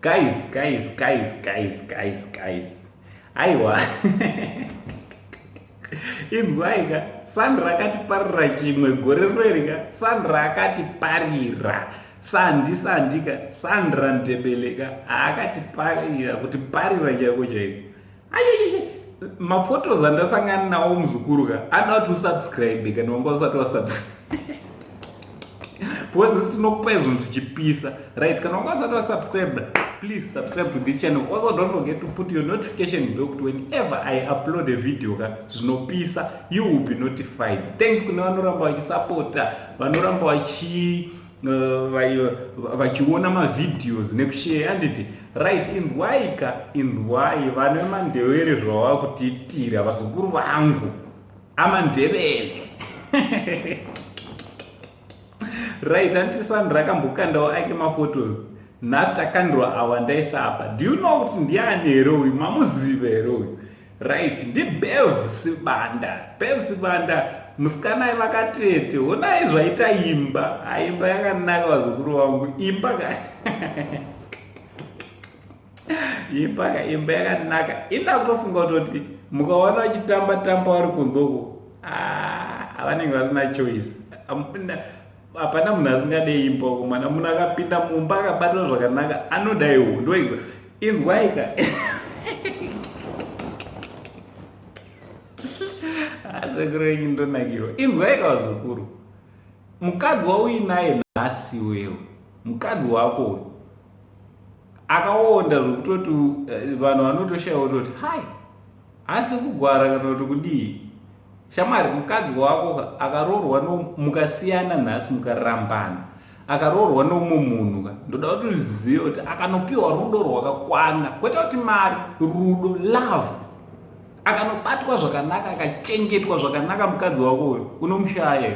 Guys. Aiwa. Inzwaika, Sandra akatiparira chimwe gore rerika, Sandra akatiparira. Sandika, Sandra Ndebeleka, akatiparira kuti parira chako chaiko. Ayayaya, mafotos andasangana nawo muzukuru anoda kuti usubscribe kana wanga usati wasubscribe. Because tinokupa izvo zvichipisa, right? Kana wanga usati wasubscribe, please subscribe to this channel. Also don't forget to put your notification bell kuti whenever I upload a video zvinopisa, you will be notified. Thanks kune vanoramba vachisupporta, vanoramba vachiona mavideos nekushare handiti. Right, inzwai vane mandevere zvava kutiitira vazukuru vangu amandevere. Right, handiti Sandra akambokandawo ake mafotos. Nhasi takandwa awa ndaisa apa. Do you know kuti ndiani here uyu? Mamuziva here uyu? Right, ndiBev Sibanda. Musikana vakatete. Onai zvaita imba. Imba yakanaka vazukuru vangu. Imba yakanaka. Inda kutofunga kuti mukaona vachitamba vari kunzoko. Vanenge vasina choice. Hapana munhu asingadei imba kumana munhu akapinda mumba akabatwa zvakanaka anodaiwo ndoizvo. Inzwaika. Sekuru yenyu ndonakirwa. Inzwaika vazukuru. Mukadzi wauinaye nhasi wewe. Mukadzi wako akaonda zvokutoti vanhu vanotoshayiwa kuti hai asi kugwara kana kuti kudii. Shamari, mukadzi wako akaroorwa mukasiyana nhasi mukarambana, akaroorwa nomumwe munhu ndoda kuti uzive kuti akanopiwa rudo rwakakwana, kwete kuti mari, rudo, love, akanobatwa zvakanaka, akachengetwa zvakanaka, mukadzi wako uyu unomushaya.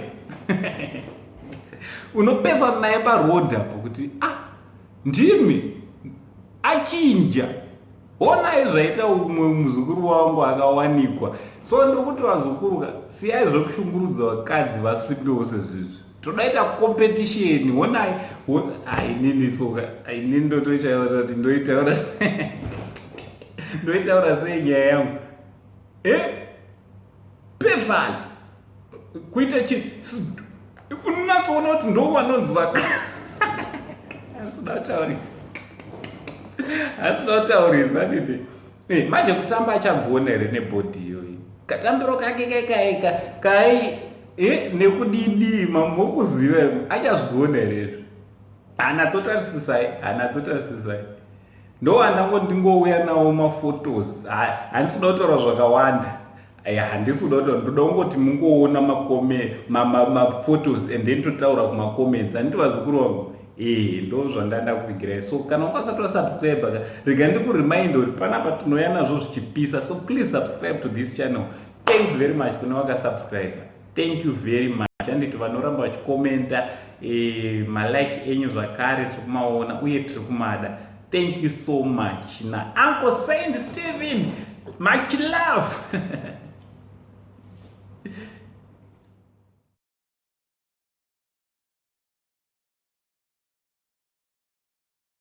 Unopesa naye parodhi apo kuti ndimi achinja. Onai zvaita umwe muzukuru wangu akawanikwa. So ndikuti vazukuru siyai zvokushungurudza vakadzi vasimbewo sezvizvi. Todaita competition. Onai inini tsoka inini ndotoshayiwa kuti ndoitaura sei nyaya yangu. Pevali kuita unatsoona kuti ndo vanonzi asina kutaurisa nditi. Manje kutamba achagona here nebhodhi iyoyi. Katambiro kake kai nekudidi mambo kuziva achazvigona here. Hanatsotarisisai. Ndo ndingouya nawo mafotos. Handisi kuda kutaura zvakawanda. Handisi kuda kutaura, ndoda kungoti mungoona mafotos and then totaura kumacomments. Handiti vazukuru vangu. Ndo zvandanda kuvigirai. So kana ukasati wasubscribe, rega ndikuremind kuti panapa tinouya nazvo zvichipisa. So please subscribe to this channel. Thanks very much kune vakasubscribe. Thank you very much. Handiti vanoramba vachikomenta malike enyu zvakare tikumaona uye tiri kumada. Thank you so much. Na Uncle Saint Steven, much love.